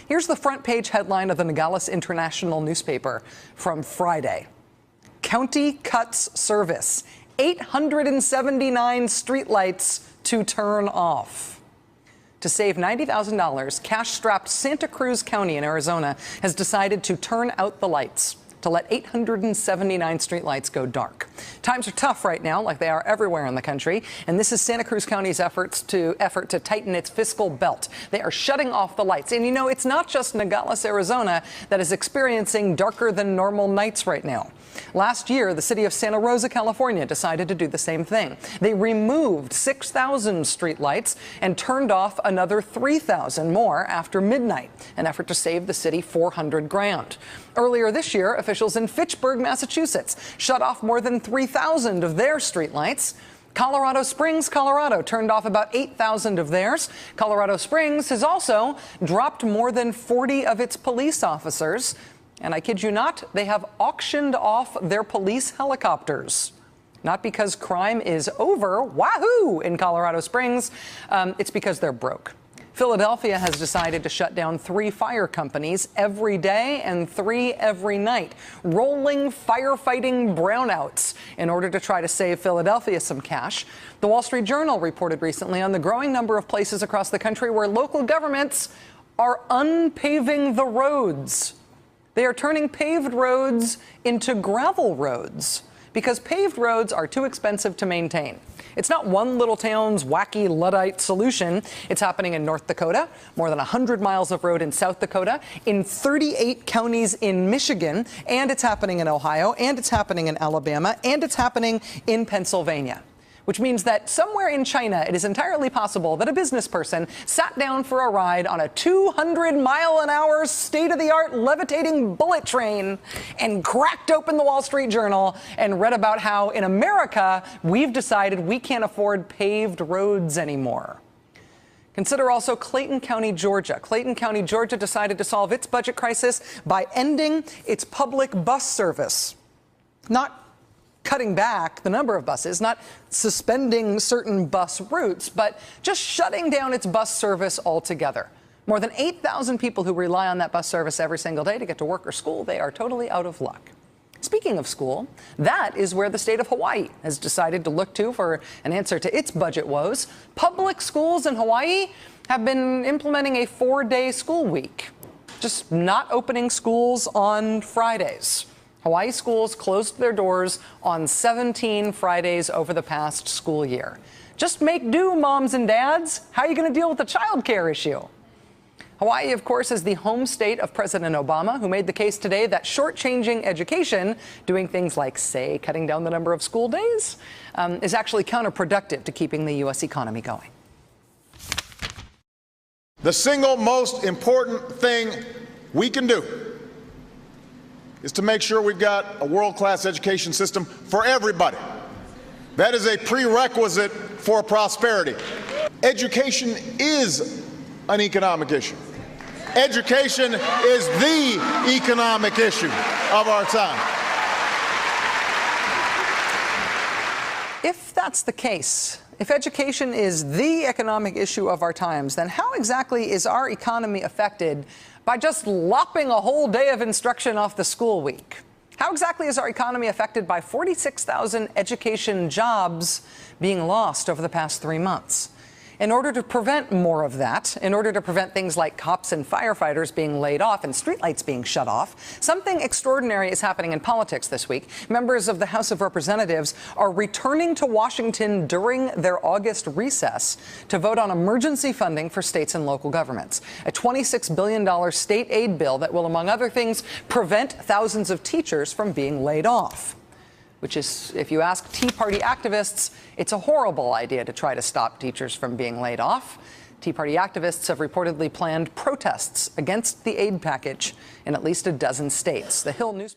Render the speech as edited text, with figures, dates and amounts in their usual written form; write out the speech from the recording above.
Here's the front page headline of the Nogales International newspaper from Friday. County cuts service. 879 streetlights to turn off. To save $90,000, cash-strapped Santa Cruz County in Arizona has decided to turn out the lights, to let 879 streetlights go dark. Times are tough right now, like they are everywhere in the country, and this is Santa Cruz County's effort to tighten its fiscal belt. They are shutting off the lights. And you know, it's not just Nogales, Arizona that is experiencing darker than normal nights right now. Last year, the city of Santa Rosa, California, decided to do the same thing. They removed 6,000 streetlights and turned off another 3,000 more after midnight, an effort to save the city $400 grand. Earlier this year, officials in Fitchburg, Massachusetts, shut off more than 3,000 of their streetlights. Colorado Springs, Colorado, turned off about 8,000 of theirs. Colorado Springs has also dropped more than 40 of its police officers. And I kid you not, they have auctioned off their police helicopters. Not because crime is over, wahoo, in Colorado Springs. It's because they're broke. Philadelphia has decided to shut down 3 fire companies every day and 3 every night, rolling firefighting brownouts in order to try to save Philadelphia some cash. The Wall Street Journal reported recently on the growing number of places across the country where local governments are unpaving the roads. They are turning paved roads into gravel roads because paved roads are too expensive to maintain. It's not one little town's wacky Luddite solution. It's happening in North Dakota, more than 100 miles of road in South Dakota, in 38 counties in Michigan, and it's happening in Ohio, and it's happening in Alabama, and it's happening in Pennsylvania. Which means that somewhere in China, it is entirely possible that a business person sat down for a ride on a 200-mile-an-hour state-of-the-art levitating bullet train and cracked open the Wall Street Journal and read about how in America, we've decided we can't afford paved roads anymore. Consider also Clayton County, Georgia. Clayton County, Georgia decided to solve its budget crisis by ending its public bus service. Not cutting back the number of buses, not suspending certain bus routes, but just shutting down its bus service altogether. More than 8,000 people who rely on that bus service every single day to get to work or school, they are totally out of luck. Speaking of school, that is where the state of Hawaii has decided to look to for an answer to its budget woes. Public schools in Hawaii have been implementing a 4-day school week, just not opening schools on Fridays. Hawaii schools closed their doors on 17 Fridays over the past school year. Just make do, moms and dads. How are you going to deal with the child care issue? Hawaii, of course, is the home state of President Obama, who made the case today that shortchanging education, doing things like, say, cutting down the number of school days, is actually counterproductive to keeping the U.S. economy going. The single most important thing we can do is to make sure we've got a world-class education system for everybody. That is a prerequisite for prosperity. Education is an economic issue. Education is the economic issue of our time. If that's the case, if education is the economic issue of our times, then how exactly is our economy affected by just lopping a whole day of instruction off the school week? How exactly is our economy affected by 46,000 education jobs being lost over the past 3 months? In order to prevent more of that, in order to prevent things like cops and firefighters being laid off and streetlights being shut off, something extraordinary is happening in politics this week. Members of the House of Representatives are returning to Washington during their August recess to vote on emergency funding for states and local governments. A $26 billion state aid bill that will, among other things, prevent thousands of teachers from being laid off. Which is, if you ask Tea Party activists, it's a horrible idea to try to stop teachers from being laid off. Tea Party activists have reportedly planned protests against the aid package in at least a dozen states. The Hill News